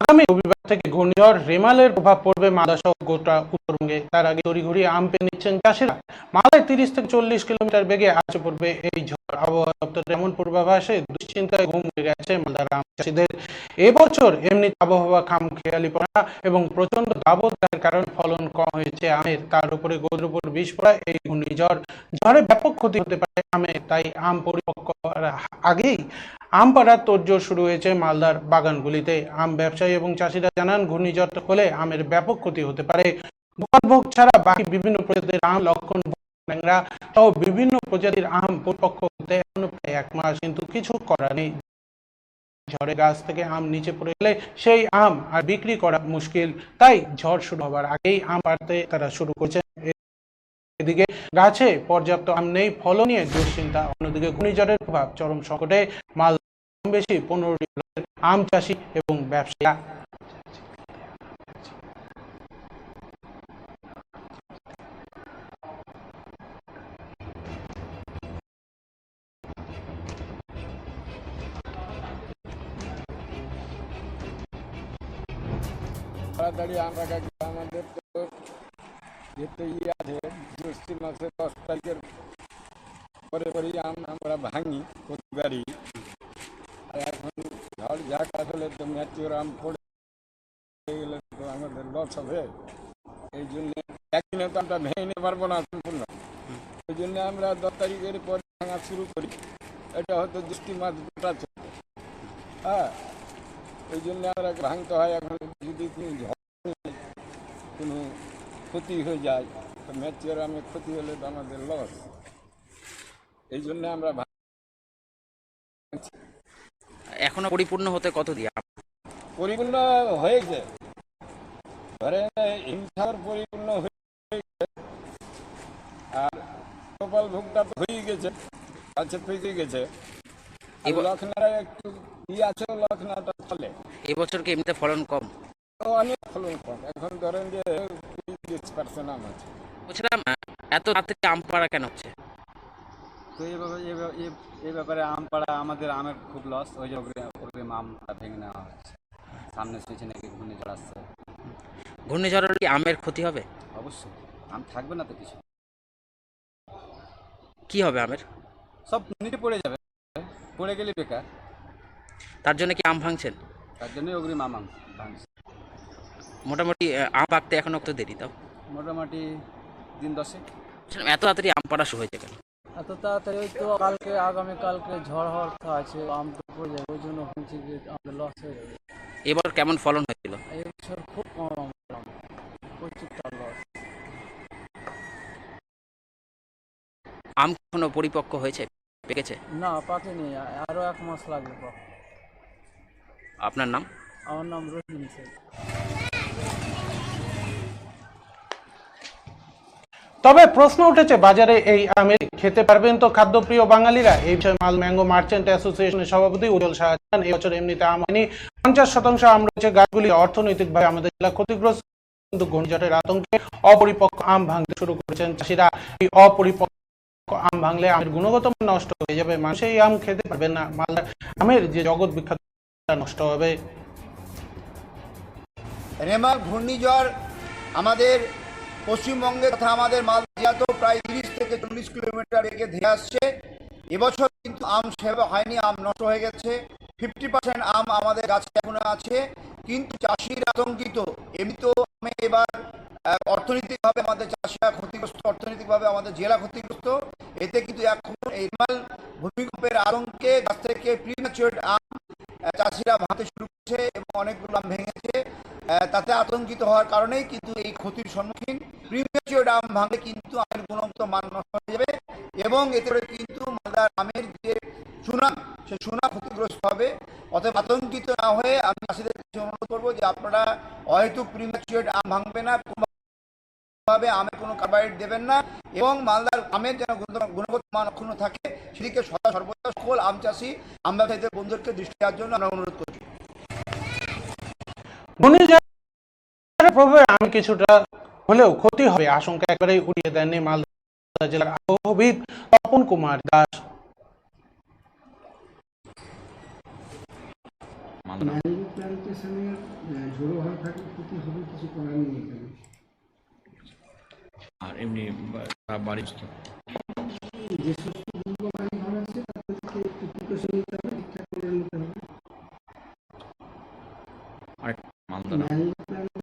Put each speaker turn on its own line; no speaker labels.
আগামী রবিবার থেকে ঘূর্ণিঝড় রেমালের প্রভাব পড়বে মালদা সহ গোটা উত্তরবঙ্গে। তার আগে তড়িঘড়ি আম পেয়ে নিচ্ছেন চাষিরা। মালদায় 30 থেকে 40 কিলোমিটার বেগে আসে পড়বে এই ঝড়। আবহাওয়া দপ্তরের এমন পূর্বাভাসে দুশ্চিন্তায় ঘুম উড়ে গেছে মালদার আম চাষিদের। এবছর এমনি আবহাওয়া খামখেয়ালিপনা এবং প্রচন্ড দাবদাহের কারণে ফলন কম হয়েছে আমের। তার উপরে গোদের উপর বিষ পড়া এই ঘূর্ণিঝড় ঝড়ে ব্যাপক ক্ষতি হতে পারে আমের। তাই আম পরিপক্ক হওয়ার আগেই আম পাড়ার তোড়জোড় শুরু হয়েছে মালদার বাগানগুলিতে। আম ব্যবসায়ী এবং চাষিরা জানান, ঘূর্ণিঝড় হলে আমের ব্যাপক ক্ষতি হতে পারে। গোপালভোগ ছাড়া বাকি বিভিন্ন প্রজাতির আম, লক্ষণ ন্যাংরা সহ বিভিন্ন প্রজাতির আম পরিপক্ক হতে এখনো প্রায় 1 মাস, কিন্তু কিছু করার নেই। ঝড়ে গাছ থেকে আম নিচে পড়ে গেলে সেই আম আর বিক্রি করা মুশকিল। তাই ঝড় শুরু হবার আগেই আম পাড়তে তারা শুরু করেছে। এদিকে গাছে পর্যাপ্ত আম নেই, ফলন নিয়ে দুশ্চিন্তা। অন্যদিকে ঘূর্ণিঝড়ের প্রভাব চরম সংকটে মালদা কম বেশি 15টি ব্লকের আম চাষি এবং ব্যবসায়ীরা।
তাড়াতাড়ি আমরা আমাদের তো যেতে আছে জ্যৈষ্ঠ মাসে 10 তারিখের পরে পরেই আমরা ভাঙি প্রতিবারই। আর এখন ঝড় ঝাঁক আসলে তো ম্যাচিওর আম পড়ে গেলে তো আমাদের লস হবে। এই জন্যে একদিনে তো আমরা ভেঙে নিতে পারবো না সম্পূর্ণ। ওই জন্য আমরা 10 তারিখের পরে ভাঙা শুরু করি। এটা হয়তো জ্যৈষ্ঠ মাস গোটা চলে। হ্যাঁ, ওই জন্য আমরা ভাঙতে হয়। এখন যদি কোনো ক্ষতি হয়ে যায় তো ম্যাচিওর আমে ক্ষতি হলে তো আমাদের লস। এই জন্য আমরা
এখনো পরিপূর্ণ হতে কত দিয়ে?
পরিপূর্ণ হয়েছে, ধরে হিমসাগর পরিপূর্ণ হয়েছে, আর গোপাল ভোগটা তো হয়ে গেছে, আছে পেকে গেছে। লক্ষণারা একটু আছে, লক্ষণাটা চলে।
এবছর কি এমনিতে ফলন কম?
অনেক ফলন কম। এখন ধরেন যে 20% আম আছে।
বলছিলাম, এত তাড়াতাড়ি আম পাড়া কেন হচ্ছে?
তো এই ব্যাপারে আম পাড়া আমাদের আমের খুব লস। ওই যে অগ্রিম আমটা ভেঙে নেওয়া হয়েছে। সামনে সুইচে নাকি ঘূর্ণিঝড় আসছে।
ঘূর্ণিঝড় হলে কি আমের ক্ষতি হবে?
অবশ্যই আম থাকবে না তো কিছু,
কি হবে আমের?
সব নিচে পড়ে যাবে, পড়ে গেলে বেকার।
তার জন্য কি আম ভাঙছেন?
তার জন্যই অগ্রিম আম ভাঙছে।
মোটামুটি আম পাকতে এখনো কত দেরি? তাও
মোটামুটি দিন 10।
এত তাড়াতাড়ি আম পাড়া শুরু হয়েছে কেন?
এত তাড়াতাড়ি ওই তো কালকে আগামীকালকে ঝড় হওয়ার কথা আছে, আম তো পড়ে যাবে, ওই জন্য বলছি যে আমাদের লস হয়ে যাবে।
এবার কেমন ফলন হয়েছিল?
এই বছর খুব কম আম পেলাম, প্রচুরটা লস।
আম এখনো পরিপক্ক হয়েছে, পেকেছে?
না, পাকেনি, আরো 1 মাস লাগবে পাক।
আপনার নাম?
আমার নাম রহিম শেখ।
তবে প্রশ্ন উঠেছে, বাজারে এই আমের খেতে পারবেন তো খাদ্যপ্রিয় বাঙালিরা? এই বিষয়ে মাল ম্যাঙ্গো মার্চেন্ট অ্যাসোসিয়েশনের সভাপতি উজ্জ্বল শাহ জানান, এই বছর এমনিতে আম হয়নি। 50% আম রয়েছে গাছগুলি। অর্থনৈতিকভাবে আমাদের জেলা ক্ষতিগ্রস্ত, কিন্তু ঘূর্ণিঝড়ের আতঙ্কে অপরিপক্ক আম ভাঙতে শুরু করেছেন চাষিরা। এই অপরিপক্ক আম ভাঙলে আমের গুণগত মান নষ্ট হয়ে যাবে, মানুষ এই আম খেতে পারবেন না। মালদার আমের যে জগৎ বিখ্যাত নষ্ট হবে।
রেমাল ঘূর্ণিঝড় আমাদের পশ্চিমবঙ্গে তথা আমাদের মালদা জেলাতেও প্রায় 30 থেকে 40 কিলোমিটার বেগে ধেয়ে আসছে। এবছর কিন্তু আম সেবা হয়নি, আম নষ্ট হয়ে গেছে। 50% আম আমাদের গাছে এখনো আছে, কিন্তু চাষিরা আতঙ্কিত। এমনিতেও আমে এবার অর্থনৈতিকভাবে আমাদের চাষিরা ক্ষতিগ্রস্ত, অর্থনৈতিকভাবে আমাদের জেলা ক্ষতিগ্রস্ত। এতে কিন্তু এখন এই রেমাল ভূমিকম্পের আতঙ্কে গাছ থেকে প্রিম্যাচিওর আম চাষিরা ভাঙতে শুরু করেছে এবং অনেকগুলো আম ভেঙেছে। তাতে আতঙ্কিত হওয়ার কারণেই কিন্তু এই ক্ষতির সম্মুখীন। প্রিম্যাচিওর আম ভাঙলে কিন্তু আমের গুণগত মান নষ্ট হয়ে যাবে এবং এতে করে কিন্তু মালদার আমের যে সুনাম, সেই সুনাম ক্ষতিগ্রস্ত হবে। অতএব আতঙ্কিত না হয়ে আমি চাষিদের কাছে অনুরোধ করবো যে আপনারা হয়তো প্রিম্যাচিওর আম ভাঙবে না, ভাবে আমের কোনো কার্বাইড দেবেন না, এবং মালদার আমের যেন গুণগত মান অক্ষুণ্ণ থাকে সেদিকে সর্বদা সকল আম চাষি, আম ব্যবসায়ীদের বন্ধুদেরকে দৃষ্টি দেওয়ার জন্য আমরা অনুরোধ করছি।
ঘূর্ণিঝড়ের প্রভাবে আম কিছুটা হলেও ক্ষতি হবে আশঙ্কা একেবারেই উড়িয়ে দেননি মালদা জেলার আবহাওয়াবিদ তপন কুমার দাস।
প্ল্যান্টেশনের ঝোড়ো হয়ে থাকলে ক্ষতি হবে, কিছু করার নেই এখানে।
আর এমনি বাড়ির তো
যে সমস্ত দুর্গম বাড়ি ঘর আছে তাদেরকে একটু প্রিকশন নিতে হবে, ঠিকঠাক করে নিতে হবে।
আরেক মালদা
ম্যানগ্রোভ প্ল্যান্ট